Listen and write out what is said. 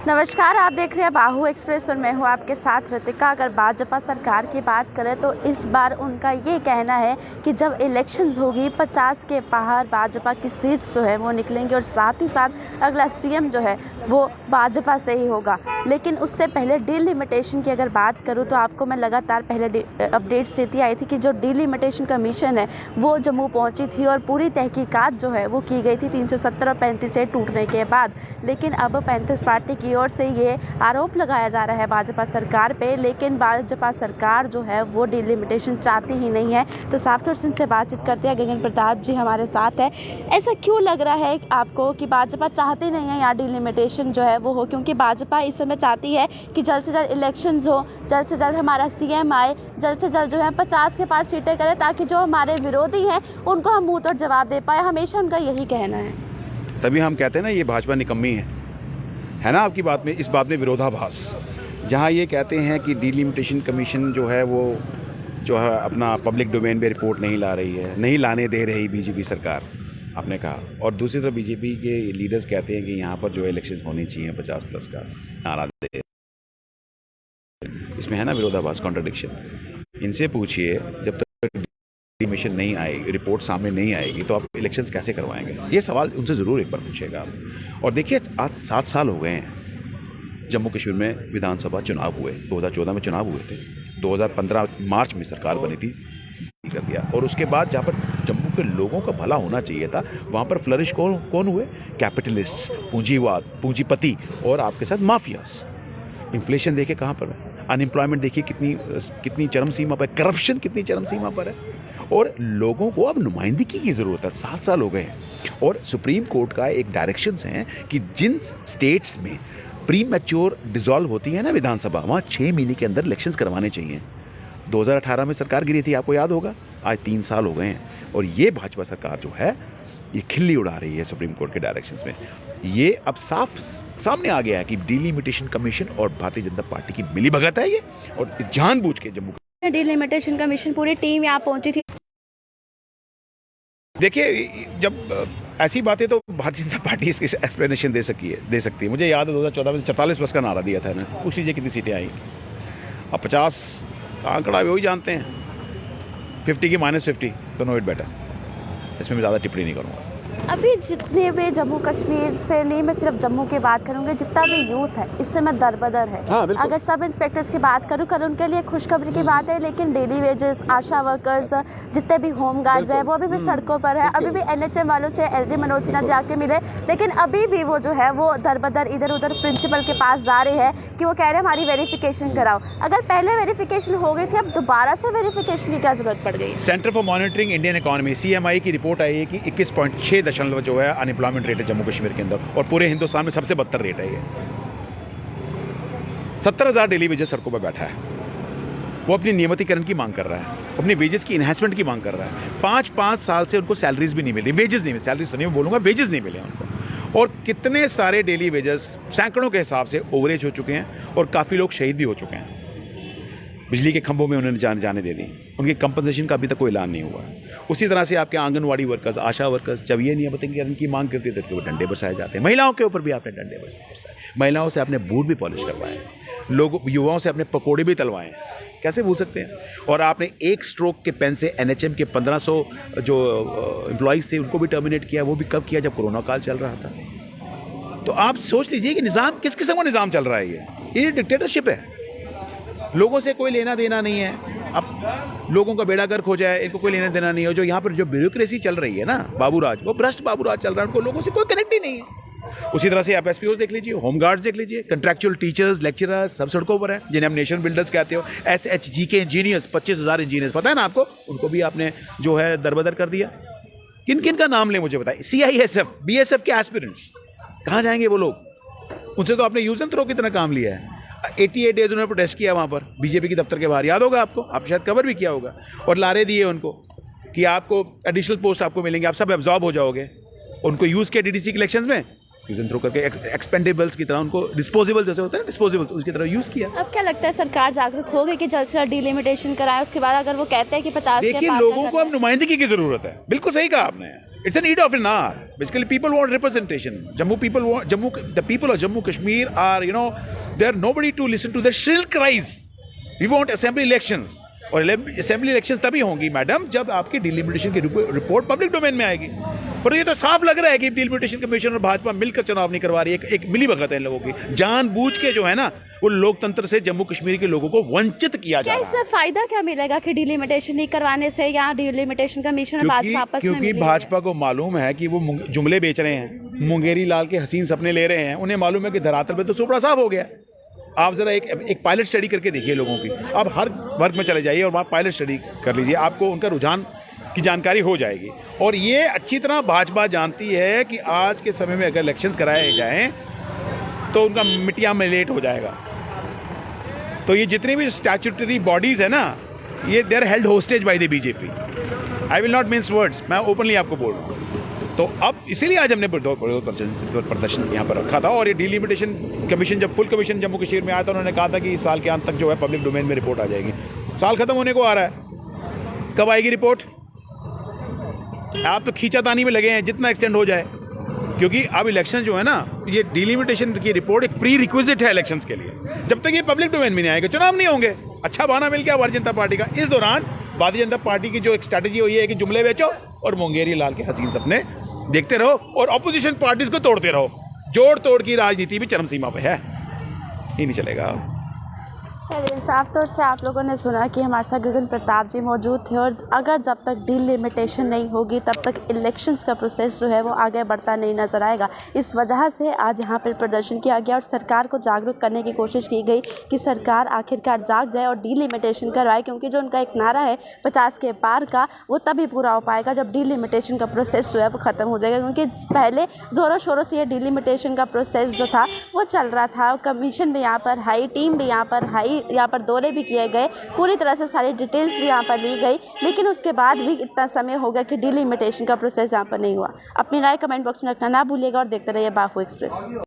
नमस्कार, आप देख रहे हैं बाहु एक्सप्रेस और मैं हूं आपके साथ ऋतिका। अगर भाजपा सरकार की बात करें तो इस बार उनका ये कहना है कि जब इलेक्शंस होगी 50 के पार भाजपा की सीट जो है वो निकलेंगी और साथ ही साथ अगला सीएम जो है वो भाजपा से ही होगा। लेकिन उससे पहले डिलिमिटेशन की अगर बात करूं तो आपको मैं लगातार पहले अपडेट्स देती आई थी कि जो डिलिमिटेशन कमीशन है वो जम्मू पहुंची थी और पूरी तहकीकात जो है वो की गई थी 370 और 35 से टूटने के बाद। लेकिन अब 35 पार्टी की ओर से ये आरोप लगाया जा रहा है भाजपा सरकार पे, लेकिन भाजपा सरकार जो है वो डिलिमिटेशन चाहती ही नहीं है। तो साफ तौर से इनसे बातचीत करते हैं। गगन प्रताप जी हमारे साथ है। ऐसा क्यों लग रहा है आपको कि भाजपा चाहती नहीं है यहाँ डिलिमिटेशन जो है वो हो? क्योंकि भाजपा इस समय चाहती है कि जल्द से जल्द इलेक्शन हो, जल्द से जल्द हमारा सीएम आए, जल्द से जल्द जो है 50 के पार सीटें करें ताकि जो हमारे विरोधी हैं उनको हम मुँह तोड़ जवाब दे पाए। हमेशा उनका यही कहना है। तभी हम कहते हैं ना ये भाजपा निकम्मी है ना। आपकी बात में इस बात में विरोधाभास, जहाँ ये कहते हैं कि डिलिमिटेशन कमीशन जो है वो जो है अपना पब्लिक डोमेन में रिपोर्ट नहीं ला रही है, नहीं लाने दे रही बीजेपी सरकार, आपने कहा। और दूसरी तरफ बीजेपी के लीडर्स कहते हैं कि यहाँ पर जो इलेक्शन होनी चाहिए 50+ का नारा दे। इसमें है ना विरोधाभास, कॉन्ट्रडिक्शन। इनसे पूछिए जब तक मिशन नहीं आएगी, रिपोर्ट सामने नहीं आएगी तो आप इलेक्शंस कैसे करवाएंगे? ये सवाल उनसे ज़रूर एक बार पूछेगा आप। और देखिए आज 7 साल हो गए हैं जम्मू कश्मीर में विधानसभा चुनाव हुए। 2014 में चुनाव हुए थे, 2015 मार्च में सरकार बनी थी, कर दिया। और उसके बाद जहाँ पर जम्मू के लोगों का भला होना चाहिए था वहाँ पर फ्लरिश कौन हुए? कैपिटलिस्ट, पूंजीवाद, पूंजीपति और आपके साथ माफियास। इन्फ्लेशन देखिए कहाँ पर है, अनएम्प्लॉयमेंट देखिए कितनी चरम सीमा पर है, करप्शन कितनी चरम सीमा पर है। और लोगों को अब नुमाइंदगी की ज़रूरत है। 7 साल हो गए हैं और सुप्रीम कोर्ट का एक डायरेक्शंस हैं कि जिन स्टेट्स में प्री मैच्योर डिसॉल्व होती है ना विधानसभा, वहाँ 6 महीने के अंदर इलेक्शंस करवाने चाहिए। 2018 में सरकार गिरी थी, आपको याद होगा। आज 3 साल हो गए हैं और ये भाजपा सरकार जो है ये खिल्ली उड़ा रही है सुप्रीम कोर्ट के डायरेक्शंस में। ये अब साफ सामने आ गया है कि डिलिमिटेशन कमीशन और भारतीय जनता पार्टी की मिलीभगत है ये, और जानबूझ के जम्मू डिलिमिटेशन कमीशन पूरी टीम यहाँ पहुंची थी। देखिए जब ऐसी बातें तो भारतीय जनता पार्टी इसकी एक्सप्लेनेशन दे सकती है। मुझे याद है 2014 में 44+ का नारा दिया था ना, पूछ लीजिए कितनी सीटें आई। अब 50 का आंकड़ा वही जानते हैं, 50 की -50 तो नो इट बेटर। इसमें मैं ज़्यादा टिप्पणी नहीं करूँगा। अभी जितने भी जम्मू कश्मीर से नहीं, मैं सिर्फ जम्मू की बात करूंगी, जितना भी यूथ है इस समय दरबदर है। हाँ, अगर सब इंस्पेक्टर्स की बात करूं, कल उनके लिए खुशखबरी की बात है, लेकिन डेली वेजर्स, आशा वर्कर्स, जितने भी होम गार्ड्स हैं वो अभी भी सड़कों पर है। अभी भी NHM वालों से LG मनोज सिन्हा जी आके मिले, लेकिन अभी भी वो जो है वो दरबदर इधर उधर प्रिंसिपल के पास जा रहे हैं कि वो कह रहे हैं हमारी वेरिफिकेशन कराओ। अगर पहले वेरिफिकेशन हो गई थी, अब दोबारा से वेरिफिकेशन की क्या जरूरत पड़ गई? Centre for monitoring Indian economy CMI की रिपोर्ट आई है कि 21.6 जो है अनएम्प्लॉयमेंट रेट है जम्मू कश्मीर के अंदर, और पूरे हिंदुस्तान में सबसे बदतर रेट है ये। 70,000 डेली वेजेस सड़कों पर बैठा है। वो अपनी नियमितीकरण की मांग कर रहा है, अपनी वेजेस की इन्हांसमेंट की मांग कर रहा है। 5 साल से उनको सैलरीज भी नहीं मिली, वेजेस नहीं मिले, सैलरीज तो नहीं बोलूँगा, वेजेस नहीं मिले उनको। और कितने सारे डेली वेजेस सैकड़ों के हिसाब से ओवरेज हो चुके हैं और काफ़ी लोग शहीद भी हो चुके हैं। बिजली के खंभों में उन्होंने जाने दे दी, उनकी कंपनसेशन का अभी तक कोई ऐलान नहीं हुआ। उसी तरह से आपके आंगनवाड़ी वर्कर्स, आशा वर्कर्स जब ये नहीं बताएंगे उनकी मांग करती है तो वो डंडे बरसाए जाते हैं। महिलाओं के ऊपर भी आपने डंडे बरसाए, महिलाओं से आपने बूट भी पॉलिश करवाए, लोग युवाओं से अपने पकोड़े भी तलवाए, कैसे भूल सकते हैं। और आपने एक स्ट्रोक के पेन से NHM के 1500 जो एम्प्लॉइज़ थे उनको भी टर्मिनेट किया। वो भी कब किया? जब कोरोना काल चल रहा था। तो आप सोच लीजिए कि निज़ाम किस किस्म का निज़ाम चल रहा है। ये डिक्टेटरशिप है, लोगों से कोई लेना देना नहीं है। अब लोगों का बेड़ा गर्क हो जाए, इनको कोई लेना देना नहीं है। जो यहाँ पर जो ब्यूरोक्रेसी चल रही है ना, बाबूराज, वो भ्रष्ट बाबूराज चल रहा है, उनको लोगों से कोई कनेक्ट ही नहीं है। उसी तरह से आप SPOs देख लीजिए, होमगार्ड्स देख लीजिए, कंट्रैक्चुअल टीचर्स, लेक्चरर्स सब सड़कों पर हैं, जिन्हें हम नेशन बिल्डर्स कहते हो। SHG के इंजीनियर्स, 25,000 इंजीनियर्स, पता है ना आपको, उनको भी आपने जो है दरबदर कर दिया। किन किन का नाम ले मुझे बताइए। CISF, BSF के एस्पिरेंट्स कहाँ जाएंगे वो लोग? उनसे तो आपने यूज एंड थ्रो की तरह काम लिया है। 88 डेज उन्होंने प्रोटेस्ट किया वहाँ पर बीजेपी के दफ्तर के बाहर, याद होगा आपको, आप शायद कवर भी किया होगा। और लारे दिए उनको कि आपको एडिशनल पोस्ट आपको मिलेंगे, आप सब एब्जॉर्ब हो जाओगे। उनको यूज़ किया DDC के इलेक्शंस में, यूज एंड थ्रो करके एक्सपेंडेबल्स की तरह, उनको डिस्पोजेबल्स जैसे होते हैं ना, डिस्पोजेबल्स, उसकी तरह यूज़ किया। अब क्या लगता है सरकार जागरूक हो गई कि जल्द से जल्द डिलिमिटेशन कराए? उसके बाद अगर वो कहते हैं कि 50 देखिए, लोगों को अब नुमाइंदगी की ज़रूरत है। बिल्कुल सही कहा आपने। It's a need of an hour. Basically, people want representation. The people of Jammu Kashmir are, they're nobody to listen to their shrill cries. We want assembly elections. और असेंबली इलेक्शंस तभी होंगी मैडम जब आपकी delimitation की report public domain में आएगी। पर ये तो साफ लग रहा है कि डिलिमिटेशन कमीशन और भाजपा मिलकर चुनाव नहीं करवा रही है। एक मिली भगत है इन लोगों की, जानबूझ के जो है ना वो लोकतंत्र से जम्मू कश्मीर के लोगों को वंचित किया जा रहा है। इसमें फायदा क्या मिलेगा कि डिलिमिटेशन नहीं करवाने से या डिलिमिटेशन कमीशन वापस क्योंकि भाजपा को मालूम है कि वो जुमले बेच रहे हैं, मुंगेरी लाल के हसीन सपने ले रहे हैं। उन्हें मालूम है कि धरातल पे तो सुपड़ा साफ हो गया। आप ज़रा एक पायलट स्टडी करके देखिए लोगों की। आप हर वर्ग में चले जाइए और वहाँ पायलट स्टडी कर लीजिए, आपको उनका रुझान की जानकारी हो जाएगी। और ये अच्छी तरह भाजपा जानती है कि आज के समय में अगर इलेक्शंस कराए जाएं तो उनका मिटिया में लेट हो जाएगा। तो ये जितनी भी स्टैट्यूटरी बॉडीज़ है ना, ये they are held hostage by the BJP. I will not means words, मैं ओपनली आपको बोल रहा हूँ। तो अब इसीलिए आज हमने प्रदर्शन यहाँ पर रखा था। और ये डिलिमिटेशन कमीशन, जब फुल कमीशन जम्मू कश्मीर में आया था, उन्होंने कहा था कि इस साल के अंत तक जो है पब्लिक डोमेन में रिपोर्ट आ जाएगी। साल खत्म होने को आ रहा है, कब आएगी रिपोर्ट? आप तो खींचातानी में लगे हैं जितना एक्सटेंड हो जाए, क्योंकि अब इलेक्शन जो है ना, ये डिलिमिटेशन की रिपोर्ट एक प्री रिक्विजिट है इलेक्शंस के लिए। जब तक ये पब्लिक डोमेन में नहीं आएगा चुनाव नहीं होंगे। अच्छा बहाना मिल गया भारतीय जनता पार्टी का। इस दौरान भारतीय जनता पार्टी की जो एक स्ट्रैटेजी हुई है कि जुमले बेचो और मुंगेरी लाल के हसीन सपने देखते रहो और ऑपोजिशन पार्टीज को तोड़ते रहो। जोड़ तोड़ की राजनीति भी चरम सीमा पे है, ही नहीं चलेगा। चलिए, साफ तौर से आप लोगों ने सुना कि हमारे साथ गगन प्रताप जी मौजूद थे। और अगर जब तक डिलिमिटेशन नहीं होगी तब तक इलेक्शंस का प्रोसेस जो है वो आगे बढ़ता नहीं नजर आएगा। इस वजह से आज यहाँ पर प्रदर्शन किया गया और सरकार को जागरूक करने की कोशिश की गई कि सरकार आखिरकार जाग जाए और डिलिमिटेशन करवाए, क्योंकि जो उनका एक नारा है 50 के पार का, वो तभी पूरा हो पाएगा जब डिलिमिटेशन का प्रोसेस जो है वो ख़त्म हो जाएगा। क्योंकि पहले ज़ोरों शोरों से ये डिलिमिटेशन का प्रोसेस जो था वो चल रहा था। कमीशन भी यहाँ पर हाई, टीम भी यहाँ पर हाई, यहाँ पर दौरे भी किए गए, पूरी तरह से सारी डिटेल्स भी यहाँ पर ली गई, लेकिन उसके बाद भी इतना समय हो गया कि डिलिमिटेशन का प्रोसेस यहाँ पर नहीं हुआ। अपनी राय कमेंट बॉक्स में रखना ना भूलिएगा और देखते रहिए बाहू एक्सप्रेस।